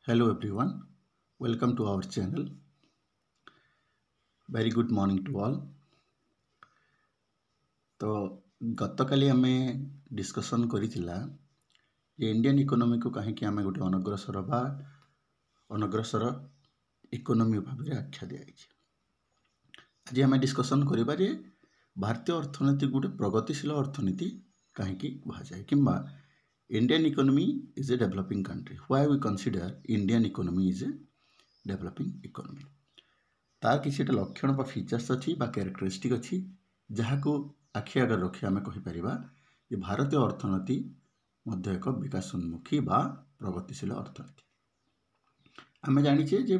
Hello everyone, welcome to our channel. Very good morning to all. तो गतकाली आम discussion करिथिला जे Indian economy को कहीं आम गोटे अनग्रसर इकोनॉमी भाव में आख्या दिखाई। आज आम डिस्कसन करिबा जे भारतीय अर्थनीति गोटे प्रगतिशील अर्थनीति कहीं कहुए कि Indian economy is a developing country. Why we consider Indian economy is a developing economy. तार किसी लक्षण बा फीचर्स अच्छी बा कैरेक्टरिस्टिक अच्छी जहाँ को आखि आगे रखी आम कहीपर कि भारतीय अर्थनीति मध्य एक विकासोन्मुखी बा प्रगतिशील अर्थनीति। आम जाचे जे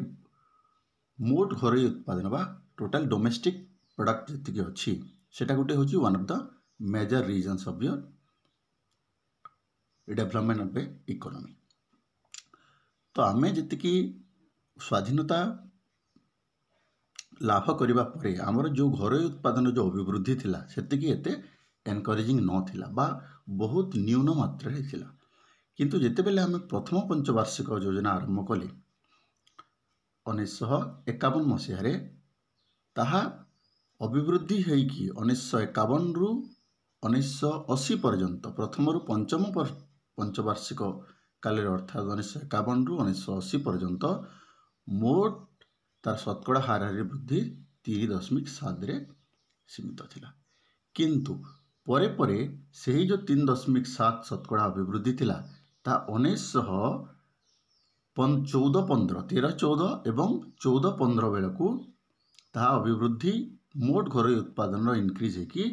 मोट घर उत्पादन बा टोटाल डोमेस्टिक प्रोडक्ट जी अच्छी सेटा गोटे हूँ one of the major reasons of your development of a economy. तो आम जी स्वाधीनता लाभ करने पर आमर जो घर उत्पादन जो अभिवृद्धि थिला सेतिकी एते एनकरेजिंग नथिला बा बहुत न्यून मात्रा थिला। किंतु जेतेबेले आम प्रथम पंचवार्षिक योजना आरंभ कले 1951 मसीह ताहा अभिवृद्धि होइकी 1951 रु 1980 पर्यंत प्रथम रु पंचम पंचवार्षिक काल अर्थात 1951 रु 1980 पर्यंत मोट तार शतकड़ा हाराहारी वृद्धि 3.7 सीमित थिला। किंतु परे परे सही जो 3.7 शतकड़ा अभिवृद्धि थिला ता 13-14 एवं 14-15 बेलू ता अभिवृद्धि मोट घर उत्पादन इनक्रीज होगी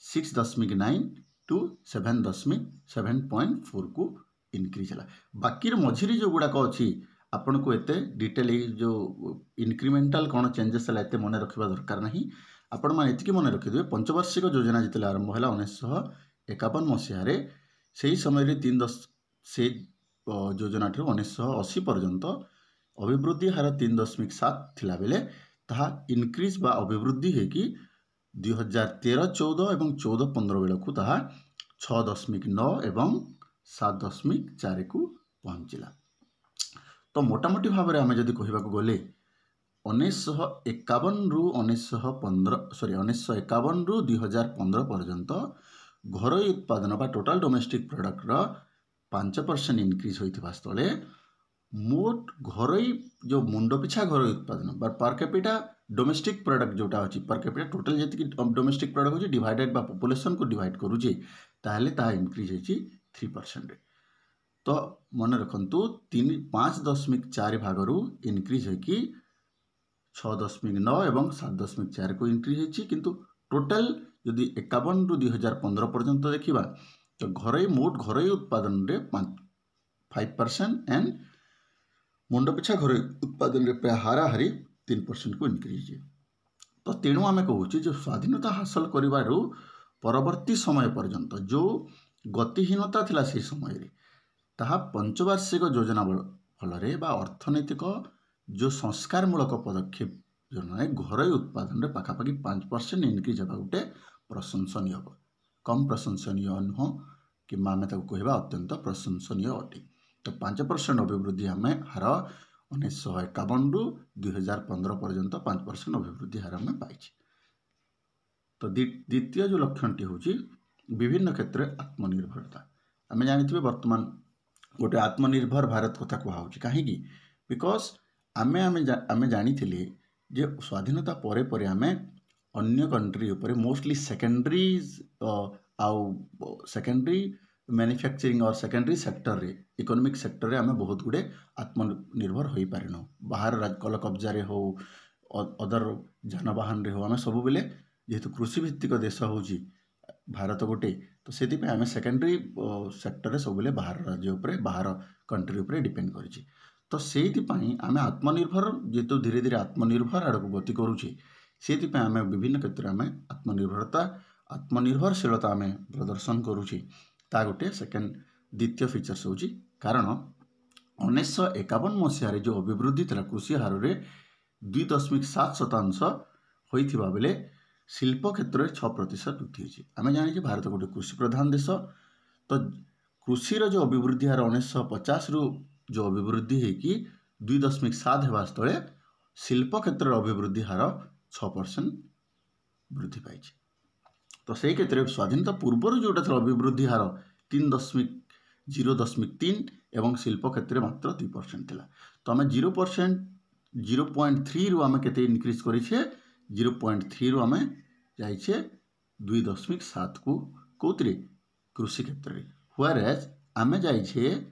6.9 टू 7.4 को इनक्रीज है। बाकी मझिरी जो गुड़ाक अच्छी आपन को एते डिटेल जो इनक्रिमेंटाल कौन चेंजेस है मन रखा दरकार नहीं। आपण मैंने ये मन रखिदे पंचवार्षिक योजना जिते आरंभ है 1951 मसीह से समय 3 से योजना 1980 पर्यंत अभिवृद्धि हार 3.7 थिला बेले ताहा इनक्रीज बा अभिवृद्धि होगी 2013-14 एवं 14-15 बेलू ताहा 6.9 एवं 7.4 को पहुँचला। तो मोटामोटी भाव में आम जदि कहवा गले 1951 रु 1951 रु 2015 पर्यंत घर उत्पादन बा टोटाल डोमेस्टिक प्रोडक्ट 5% इनक्रीज होता स्थले मोट घर जो मुंड पिछा घर उत्पादन पर कैपिटा डोमेस्टिक प्रोडक्ट जोटा अच्छी पर कैपिटा टोटाल जी डोमेस्टिक प्रोडक्ट होची डिवाइडेड बा पॉपुलेशन को डिवाइड करूचे ताहले ता इनक्रीज होची 3%। तो मन रखु 5.4 भाग इनक्रीज होगी 6.9 एवं 7.4 को इनक्रीज होती। किंतु टोटाल यदि 51 रु 2015 पर्यंत देखा तो मोट घर उत्पादन 5% एंड मुंड पिछा घर उत्पादन प्राय हाराहारी 3% को इनक्रीज है। तो तेणु आम कहूँ जो स्वाधीनता हासिल कर परवर्ती समय पर्यंत जो गतिहीनता थिला से समय ताहा पंचवार्षिक योजना फल अर्थनैतिक जो संस्कारमूलक पदक्षेप जो घर उत्पादन पाखापाखि 5% इनक्रीज होगा गोटे प्रशंसनीय कम प्रशंसनीय नुह कि आम कहवा अत्यंत प्रशंसनीय अटे। तो 5% अभिवृद्धि आम हार 1951 रु 2015 पर्यंत 5% अभिवृद्धि हार आम पाई। तो द्वितीय जो लक्षणटी हूँ विभिन्न क्षेत्र में आत्मनिर्भरता। आम जानी वर्तमान गोटे आत्मनिर्भर भारत कथा कहूँ कहीं बिकज आमे जानी जे स्वाधीनता परे परे आमे अन्य कंट्री उपरे मोस्टली सेकेंडरी मैन्युफैक्चरिंग और सेकेंडरी सेक्टर रे इकोनॉमिक सेक्टर रे आमे बहुत गुड़े आत्मनिर्भर हो पारिनु। बाहर कल कब्जा हो अदर जानवाहन रे हो आमे सब बेले जेहेतु कृषि भित्तिक देश हूँ भारत गोटे तो से आम सेकेंडरी सेक्टर रे सब बाहर राज्य उपरे बाहर कंट्री उपरे डिपेंड करी। तो से आम आत्मनिर्भर जेहेतु धीरे धीरे आत्मनिर्भर आड़ को गति करुचे से आम विभिन्न क्षेत्र में आत्मनिर्भरशीलता आम प्रदर्शन करुचे ता गोटे सेकेंड द्वितीय फीचर्स हूँ। कारण 1951 मसीह जो अभिवृद्धि था कृषि हार में 2.7% होता बेले शिल्प क्षेत्र में 6% वृद्धि होती। आम जानी भारत गोटे कृषि प्रधान देश। तो कृषि जो अभिवृद्धि हार 1950 रु जो अभिवृद्धि होगी 2.7 हेबा स्थले शिल्प क्षेत्र अभिवृद्धि हार 6% वृद्धि पाई। तो से क्षेत्र में स्वाधीनता पूर्व जोटा था अभिवृद्धि हार 0.3 एवं शिल्प क्षेत्र में मात्र 2% थिला। तो आम 0.3 रु आम के इनक्रीज करें 0.3 रु आम जाइए 2.7 को कौतरे कृषि क्षेत्र में, व्हेरेज आम जाइए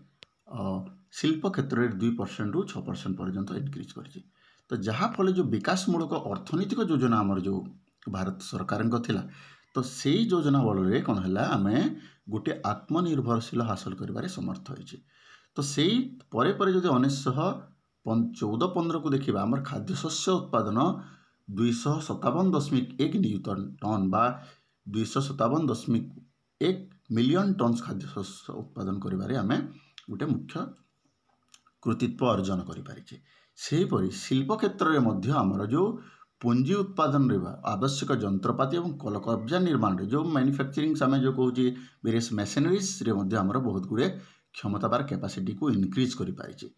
शिल्प क्षेत्र में 2% रु 6% पर्यंत इनक्रीज करें। तो जहाँफल जो विकासमूलक अर्थनैतिक योजना आमर जो भारत सरकार थिला, तो से योजना बल कौन है आम गोटे आत्मनिर्भरशील हासिल कर समर्थ होइछे। तो से परे परे जो 1914-15 को देखा आमर खाद्यशस्य उत्पादन 257.1 न्यूटन टन बा 257.1 मिलियन टन खाद्यशस्य उत्पादन करिबारे आमे गोटे मुख्य कृतित्व अर्जन करिपारिछे। सेहीपरि शिल्प क्षेत्र में मध्य आमर जो पुंजी उत्पादन रे आवश्यक जंत्रपाति और कलकब्जा निर्माण जो मैन्युफैक्चरिंग आम जो कहे वेरियस मेसिनरीज रे मध्य आमर बहुत गुड़े क्षमता बार कैपेसिटी को इनक्रीज करिपारिछे।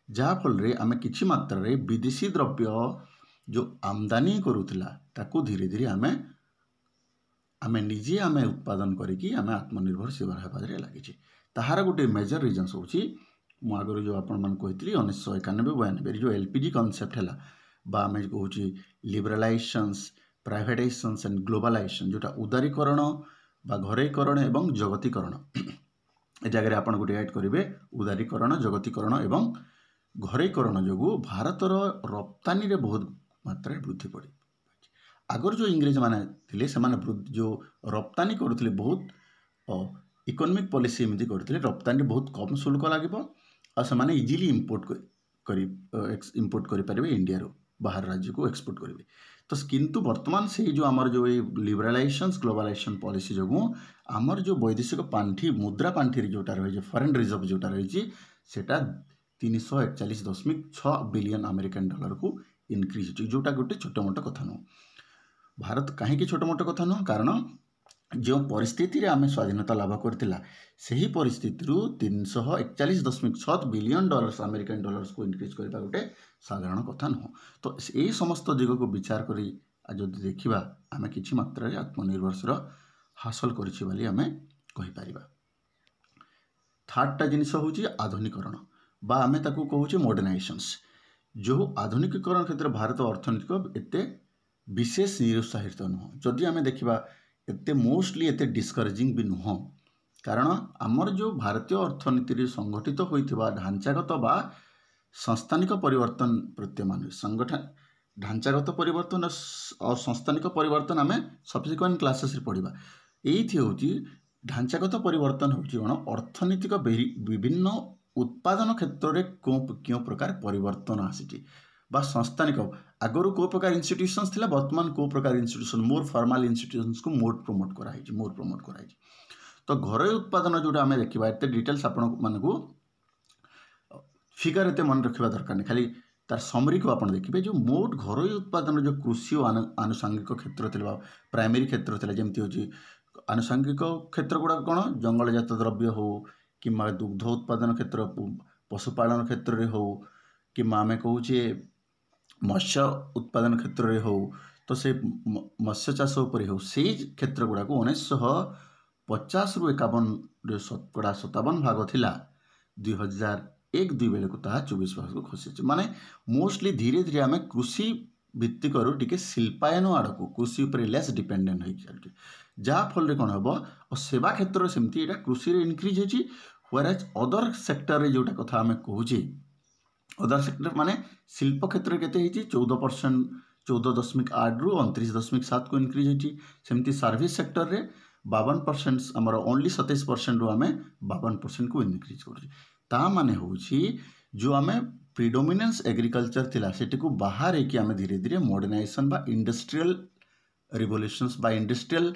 जहाँफल आम किछि मात्रा रे विदेशी द्रव्य जो आमदानी करूथिला ताकू धीरे धीरे आम निजे आम उत्पादन करिकी आम आत्मनिर्भरशील होबारे लागिछे। ताहार गोटे मेजर रिजन्स होची मु आगर जो आपण मान कहितली 1991-92 जो एलपीजी कॉन्सेप्ट है आम कहे लिबरालाइजेशंस प्राइवेटाइजेशंस एंड ग्लोबलाइजेशन जोटा उदारीकरण बा घरेकरण एवं जगतीकरण ए जगह आप गोटे ऐड करेंगे उदारीकरण जगतीकरण एवं घरेकरण जो भारतर रप्तानी रे बहुत मात्रा वृद्धि पड़ी। आगर जो इंग्रेज माने थिले से जो रप्तानी करुथिले बहुत इकोनॉमिक पॉलिसी एमती करथिले रप्तानी बहुत कम शुल्क लागिबो और से माने इजीली इंपोर्ट करि परिबे इंडिया रो बाहर राज्य को एक्सपोर्ट करेंगे। तो किंतु वर्तमान से जो आमर जो लिबरालाइजेशन ग्लोबलाइजेशन पॉलिसी जो आमर जो वैदेशिक पांठी मुद्रा पांठी जोटा रही फॉरेन रिजर्व जोटा रही सेटा 341.6 बिलियन अमेरिकन डॉलर को इनक्रीज हो जोटा गोटे छोट मोट कथा नुह। भारत कहीं छोट मोट कथा नुह कारण जो परिस्थिति आम स्वाधीनता लाभ करथिला सही परिस्थिति 341.6 बिलियन डॉलर्स अमेरिकन डॉलर्स को इनक्रीज करबा गोटे साधारण कथा नुह। तो यही समस्त दिग को विचार करी जदि देखिबा आम किछि मात्रा रे आत्मनिर्भरशील हासिल करिछि बोली आम कहि परिबा। थर्डटा जिनिस होची आधुनिकरण बा आम ताकू कहूचे मॉडर्नाइजेशंस। जो आधुनिकीकरण क्षेत्र भारत अर्थनीतिक एते विशेष निरुत्साहित नुह। जदि आम देखिबा एते मोस्टली एते डिस्करेजिंग भी नुह कारण आमर जो भारतीय अर्थनीति संगठित होइथिबा ढांचागत बा संस्थानिक परिवर्तन प्रत्यमान संगठन ढांचागत परिवर्तन और संस्थानिक परिवर्तन आम सब्सिक्वेंट क्लासेस पढ़ा। ये हूँ ढांचागत परिवर्तन हूँ अर्थनीतिक विभिन्न उत्पादन क्षेत्र में क्यों प्रकार परिवर्तन आसी बा संस्थानिक आगु को प्रकार इंस्टीट्यूशंस थिला वर्तमान को प्रकार इंस्टीट्यूशन मोर फॉर्मल इंस्टीट्यूशंस को मोर प्रमोट कराई। तो घर उत्पादन जोटा आम देखा एत डिटेल्स आपण मानू फिगर एत मन रखा दरकार नहीं खाली तार समरी को आप देखिए जो मोट घर उत्पादन जो कृषि और आनुषंगिक क्षेत्र थिला प्राइमरी क्षेत्र थिला जेमती होची आनुषंगिक क्षेत्र गुड़ा कौन जंगलजात द्रव्य हो कि दुग्ध उत्पादन क्षेत्र पशुपालन क्षेत्र में हो कि आम कहे मत्स्य उत्पादन क्षेत्र में हो तो से मत्स्य चाष उपर हो से क्षेत्र गुड़ा को 1950 रु 51 शतकड़ा 57 भाग थिला 2001-2 बेले को ताहा 24 भाग को खसी माने मोस्टली धीरे धीरे आम कृषि भित्तिक टिके शिल्पायन आड़ को कृषि उपर लेस डिपेंडेंट हो चलती जहाँफल कौन हम और सेवा क्षेत्र सेमती एटा कृषि इनक्रीज होची व्हेरेज अदर सेक्टर रे जोटा कथा आम कहूचे अदर सेक्टर माने शिल्प क्षेत्र केते 14% 14.8 रु 29.7 को इनक्रीज होची सेमती सर्विस सेक्टर रे 52% आमर ओनली 27% रु आम 52% को इनक्रीज कर माने होची जो आम प्रिडोमिनेंस एग्रीकल्चर थिला सेटी को बाहर है कि आम धीरे धीरे मॉडर्नाइजेशन बा इंडस्ट्रियल रिवोल्यूशंस बा इंडस्ट्रियल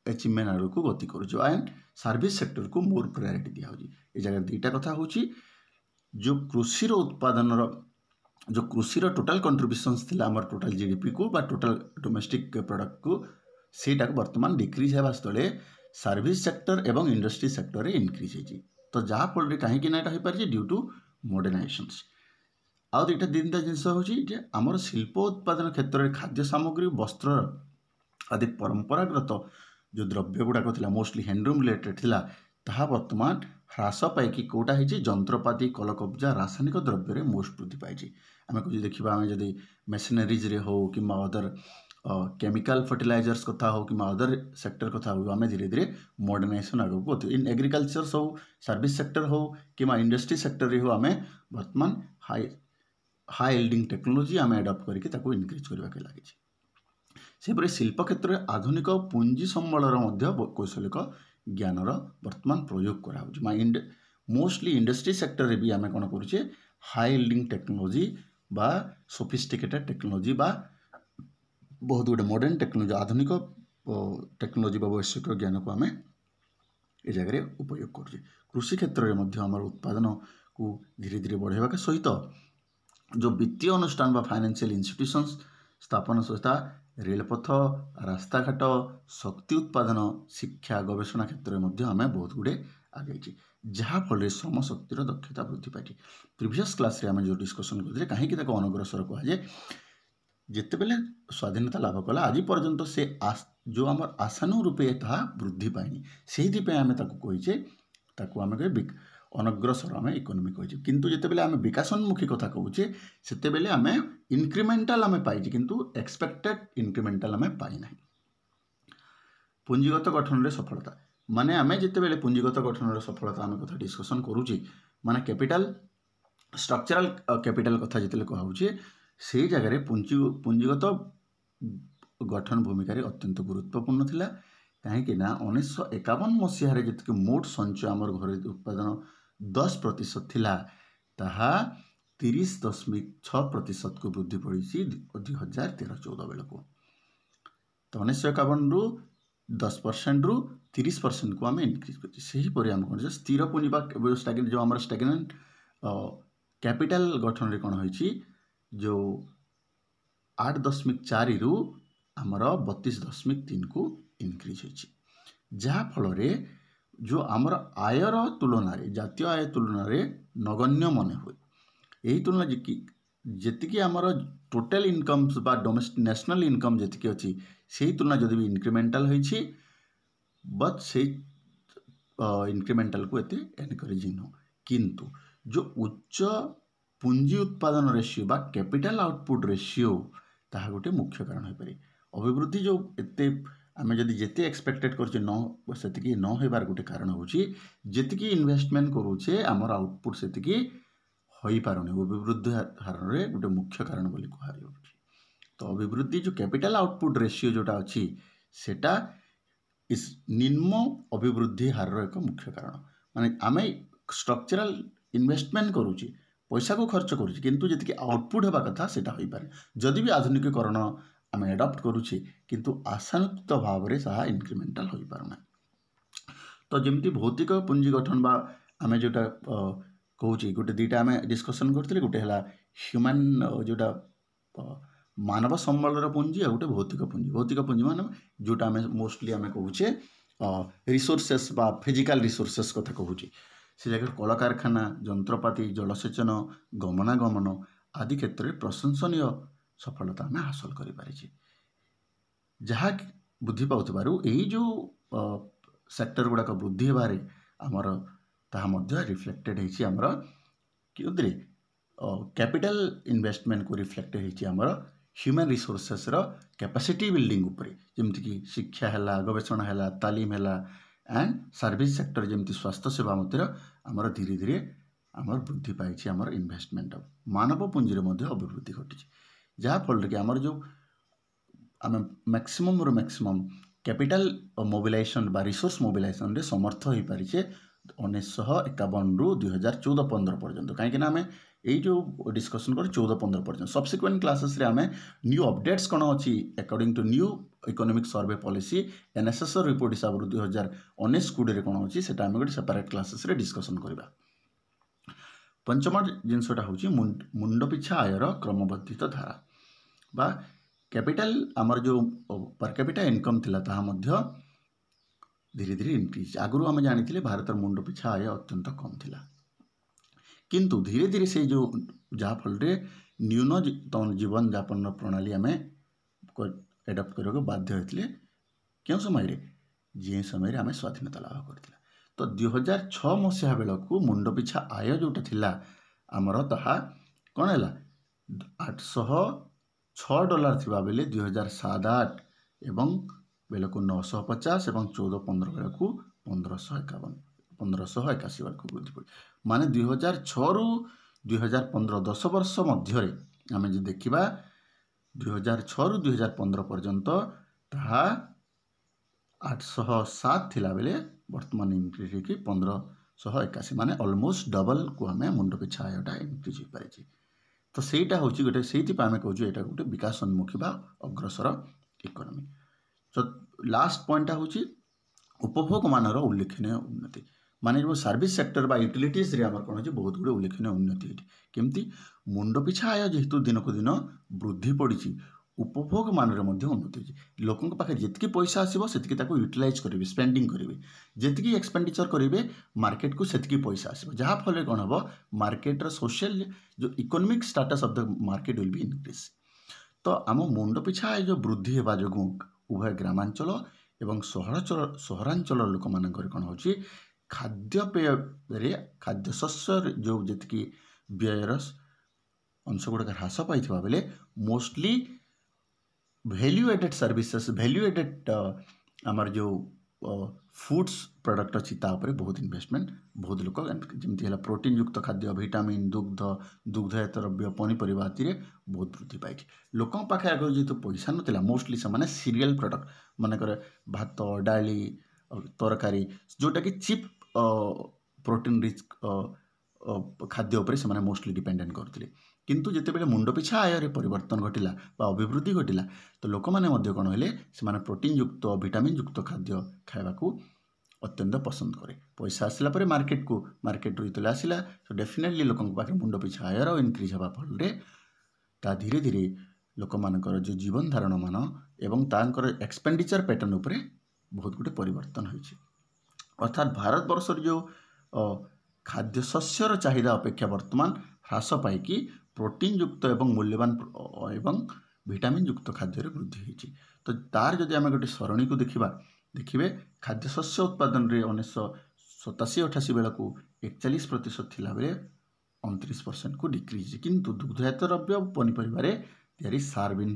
अचीवमेंट आड़ को गति करूँ एंड सर्विस सेक्टर को मोर प्रायोरिटी दिया ये जगह दुईटा कथा होची जो कृषि उत्पादन जो कृषि टोटाल कंट्रीब्यूशंस थिला आमर टोटाल जीडीपी को बा टोटाल डोमेस्टिक प्रोडक्ट को सेटा वर्तमान डिक्रीज होगा स्थले सर्विस सेक्टर एवं इंडस्ट्री सेक्टर रे इनक्रीज होती। तो जहाँफल कहीं ना हो पारे ड्यू टू मॉडर्नाइजेशंस आउ दुईटा तीनटा जिनस होची आमर शिल्प उत्पादन क्षेत्र में खाद्य सामग्री वस्त्र आदि परंपरागत जो द्रव्य गुड़ाक था मोस्टली हैंडलूम रिलेटेड थिला ताहा वर्तमान ह्रास पाई कौटा है जंत्रपाति कलकब्जा रासायनिक द्रव्य मोस्ट वृद्धि पाई। आम कुछ देखा आम जदि मेसिनरीज रे हो कि अदर केमिकल फर्टिलाइजर्स कथा हो कि अदर सेक्टर कथा हो आम धीरे धीरे मॉडर्नाइजेशन आगे इन एग्रीकल्चर हो सर्विस सेक्टर हो कि इंडस्ट्री सेक्टर रे हो आम वर्तमान हाई यील्डिंग टेक्नोलोजी आम एडप्ट करके इनक्रीज करने के लगी। सेपरी शिल्प क्षेत्र में आधुनिक पुंजी सम्बलर कौशलिक ज्ञानर वर्तमान प्रयोग कर मोस्टली इंडस्ट्री सेक्टर रे भी आम कौन करुचे हाई यील्डिंग टेक्नोलोजी बा सोफिस्टिकेटेड टेक्नोलोजी बा बहुत गुड मॉडर्न टेक्नोलोजी आधुनिक टेक्नोलोजी बा वैश्विक ज्ञान को आम ए जगह उपयोग करुचे। कृषि क्षेत्र में आम उत्पादन को धीरे धीरे बढ़ावा के सहित जो वित्तीय अनुष्ठान बा फाइनेंशियल इंस्टीट्यूशंस स्थापन संस्था रेलपथ रास्ताघाट शक्ति उत्पादन शिक्षा गवेषणा क्षेत्र में आम बहुत गुड़े आगे जहाँफल श्रम शक्तिर दक्षता वृद्धि पाई। प्रीवियस क्लास रे आम जो डिस्कसन करते कहीं अनग्रसर कहुए जिते बेले स्वाधीनता लाभ कला आज पर्यंत से जो आम आशानुरूपे ता वृद्धि पाइनी से आम कहीचे आम कहे अनग्रसर आम इकोनोमी कही किंतु जिते बेले आम विकासोन्मुखी कथा कहूचे सेते बेले आम इनक्रिमेंटाल आम पाइचे किंतु एक्सपेक्टेड इनक्रिमेंटाल आम पाइना। पुंजीगत गठन रे सफलता माने आम जिते बेले पुंजीगत गठन रे सफलता आम कथा डिस्कसन करूची माने कैपिटल स्ट्रक्चरल कैपिटल कथा जिते कहूचे से जगह पुंजीगत गठन भूमिका अत्यंत गुरुत्वपूर्ण थिला कहीं 1951 मसीह जी मोट संचय आमर घर उत्पादन 10% थिला ताहा 30.6% को वृद्धि पड़ी 2013-14 बेल को तो 1951 रु 10% रु 30% को आम इनक्रीज कर आम कौन स्थिर पुंजी जो आम स्टैग्नेंट कैपिटल गठन रे कौन होइछि जो 8.4 रु आमर 32.3 को इनक्रीज होइछि जहाँ फल जो आमर आयर तुलन जातीय आय तुलन नगण्य मन हुए यही तुलना जी आमर टोटल इनकम बा डोमेस्टिक नेशनल इनकम जी अच्छी से तुलना जदि भी इनक्रिमेंटाल होइछि बट से इनक्रिमेंटाल को एते एनकरेजिंग हो किंतु जो उच्च पुंजी उत्पादन रेशियो बा कैपिटल आउटपुट रेशियो ताहा गोटे मुख्य कारण हो पारे अभिवृद्धि जो एते आम जदि जिते एक्सपेक्टेड करछे न सेतिकी न होबार गोटे कारण होछि जेतिकी इन्वेस्टमेंट करूछे आमर आउटपुट सेतिकी होई पारुनी अभिवृद्धि हार रे गोटे मुख्य कारण बोली कहा जाउछि। तो अभिवृद्धि जो कैपिटल आउटपुट रेशियो जोटा अछि सेटा इस निम्न अभिवृद्धि हार रो एक मुख्य कारण माने आम स्ट्रक्चरल इन्वेस्टमेंट करूछे पैसा को खर्च करूछे किंतु जेतिकी आउटपुट होबा कथा सेटा होई पारे जदि भी आधुनिकीकरण आम एडप्ट करुचे किंतु आशानुत भाव में सहा इनक्रिमेंटाल हो पारना। तो जमती भौतिक पुंजी गठन बा आम जोटा कहूँ गोटे दुईटा आम डिस्कसन करते गोटे है ह्यूमन जोटा मानव सम्बलर पुंजी आ गोटे भौतिक पुंजी मान जोटा आम मोस्टली आम कहूचे रिसोर्सेस बा फिजिकल रिसोर्सेस कथा कहूचे से जगह कल कारखाना जंत्रपाति जलसेचन गमनागमन आदि क्षेत्र में प्रशंसनीय सफलता आम हासिल करें जहाँ बुद्धि पाउथबारु यही जो सेक्टर गुड़ाक वृद्धि होबारे आमर ताहा मध्य रिफ्लेक्टेड होइछि आमर किउद्रे कैपिटल इन्वेस्टमेंट को रिफ्लेक्टेड होइछि आमर ह्यूमन रिसोर्सेस रो कैपेसिटी बिल्डिंग उपरे जेमति कि शिक्षा हैला गवेषणा हैला तालीम हैला एंड सर्विस सेक्टर जेमति स्वास्थ्य सेवा मध्य आमर धीरे धीरे आमर वृद्धि पाइछि आमर इन्वेस्टमेंट मानव पुंजी रे मध्य अभिवृद्धि घटिछि जहाँ फल कि आमर जो आम मैक्सिमम रो मैक्सिमम कैपिटल मोबिलाइजेशन बा रिसोर्स मोबिलाइजेशन रे समर्थ हो पारिछे 1951 रु 2014-15 पर्यंत कहीं आम यही जो डिस्कसन कर 14-15 पर्यंत सब्सिक्वेंट क्लासेस रे आम न्यू अपडेट्स कौन अच्छी according to new economic survey policy NSSR report हिसाब से 2019-20 कौन अच्छी से गोटे सेपरेट क्लासेस रे डिस्कसन करवा। पंचम जिनसटा हूँ मुंड पिछा आयर क्रमबर्धित धारा बा कैपिटल आमर जो पर कैपिटा इनकम थिला ताहा मध्य धीरे धीरे इनक्रीज आगु आम जानी भारत मुंड पिछा आय अत्यंत कम थिला किंतु धीरे धीरे से जो जहाँफल न्यून जीवन यापन प्रणाली आम एडप्ट करने बाध्य होते क्यों समय जे समय आम स्वाधीनता लाभ करथिला। तो 2006 मसीहा बेलू मुंड पिछा आय जोटा थिला आमर ताहा कौन है $806 थिबा बेले 2007-8 एवं बेलू 950 एवं 14-15 बेलू 1581 बेलू वृद्धि पड़ी। माने 2006 रु 2015 10 वर्ष मध्य आम जो देखा 2006 रु 2015 पर्यंत ताहा 807 थिला बेले वर्तमान इनक्रीज होगी 1581 माने ऑलमोस्ट डबल को आम मुंड पिछा आयटा इनक्रीज हो पारे। तो सहीटा हूँ गोटे से आम कहूँ यहाँ गोटे विकासोन्मुखी अग्रसर इकोनॉमी। तो लास्ट पॉइंटा हूँ उपभोग मानर उल्लेखनीय उन्नति माने जो सर्विस सेक्टर बा यूटिलिटीज रे आमर कौन बहुत गुड़े उल्लेखनीय उन्नति केमती मुंड पिछा आय जेहेतु दिन को दिन वृद्धि पड़ी उपभोग मानर उन्नति होती लोकों पाखे जितकी पैसा आसो से यूटिलाइज करेंगे स्पेंडिंग करेंगे जितकी एक्सपेंडिचर करेंगे मार्केट को सेतकी पैसा आसो जहाँफल कौन हम मार्केटर सोशल जो economic status of the market will be increase. तो आम मुंड पिछा आय जो वृद्धि होगा जो उभय ग्रामांचल एवं सहरांचल लोक मान कौन हो खाद्यपेय खाद्यशस्य जो जी व्ययर अंश गुड़ाक ह्रास पाई बेले mostly value added services value added आमर जो फूड्स प्रोडक्ट अच्छी तापर बहुत इन्वेस्टमेंट बहुत लोक जमी है प्रोटीन युक्त खाद्य विटामिन दुग्ध दुग्धजात द्रव्य पनीपरिया बहुत वृद्धि पाई। लोक पाखे आगे जेहतु पैसा नाला मोस्टली से सीरियल प्रोडक्ट मानकर भात डाली तरकारी जोटा कि चीप प्रोटीन रिच खाद्य उपर से मोस्टली डिपेंडेंट करते किंतु जितेबाला मुंड पिछा आय परिवर्तन घटिला अभिवृद्धि घटिला तो लोक मैंने कौन है से प्रोटीन युक्त विटामिन युक्त खाद्य खावा अत्यंत पसंद करे पैसा आसला मार्केट रू आसला तो डेफिनेटली लोक पाखे मुंड पिछा आयर इनक्रीज होगा फल धीरे धीरे लोक मानकर जो जीवन धारण मान एवं तांकर एक्सपेंडिचर पैटर्न उपरे बहुत गुटे परिवर्तन होइछि। अर्थात भारत वर्षर जो खाद्यशस्यर चाहिदा अपेक्षा वर्तमान ह्रास पाई प्रोटीन युक्त एवं मूल्यवान एवं विटामिन युक्त खाद्य वृद्धि होती। तो तार जदि आम गोटे सरणी को देखिए खाद्यशस्य उत्पादन रे 1987-88 बेलू 41% थिला बेले 29% को डिक्रीज किंतु दुग्धजात द्रव्य पनीपरिया या सार्बिन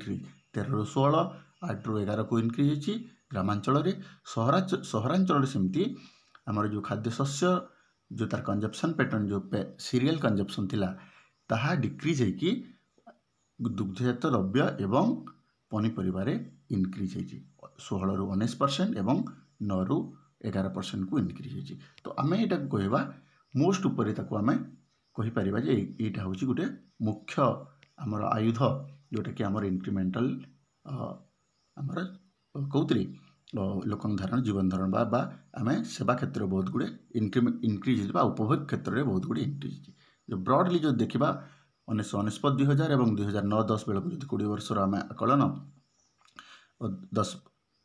13-16 8-11 को इनक्रीज होती ग्रामांचल सहरांचल सेमती आमर जो खाद्यशस्य जो तार कंजप्शन पैटर्न जो सीरियल कंजप्शन थिला ताहा डिक्रीज होगी दुग्धजात द्रव्य एवं पनीपरिया इनक्रीज होती 16 ରୁ 19% एवं 9 ରୁ 11% को इनक्रीज होती। तो आम यहाँ कहवा मोस्ट उपर आम कहीपर यहाँ हूँ गोटे मुख्य आमर आयुध जोटा कि आमर इंक्रीमेंटल आमर कौतरी लोक धारण जीवन धारण बा आम सेवा क्षेत्र में बहुत गुड़े इनक्रीज हो उपभोग क्षेत्र में बहुत गुड़े इनक्रीज जो ब्रॉडली जो देखा 1999 2000 और 2009-10 बेलू जो 20 वर्षर आम आकलन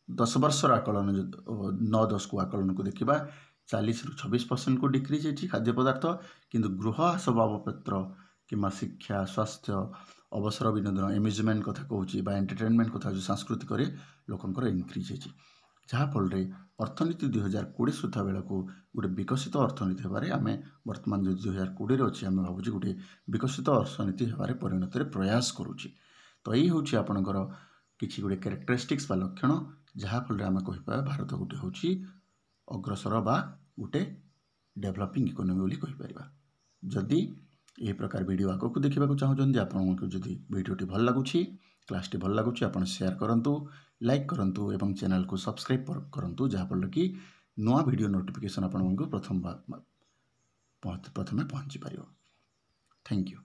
10 वर्षर आकलन 9-10 को आकलन को देखा 40 ରୁ 26% को डिक्रीज होती खाद्य पदार्थ किंतु गृह आसबाबपत्र कि शिक्षा स्वास्थ्य अवसर विनोदन एम्यूजमेंट कथा कहूँ एंटरटेनमेंट कथा जो सांस्कृतिक लोकंर इनक्रीज होती जहाँफल अर्थनीति 2020 सुधा बेलू गोटे विकसित अर्थनीति होबारे आम वर्तमान जो 2020 अच्छे आम भावुँ गोटे विकसित अर्थनीति होबारे परिणत प्रयास करुँची। तो यही हूँ आपणकर किसी गोटे कैरेक्टरिस्टिक्स बा लक्षण जहाँफल आम कहीपर भारत गोटे हूँ अग्रसर बा गोटे डेभलपिंग इकोनॉमी बोली कहीपर। जदि यह प्रकार वीडियो आग को देखा चाहते आपको जदि वीडियोटी भल लगुच क्लासटी भल लगुच आप शेयर करूँ लाइक करूँ एवं चैनल को सब्सक्राइब करूँ जहाँफल कि नुआ वीडियो नोटिफिकेशन आपको प्रथम पहुँची पार। Thank you.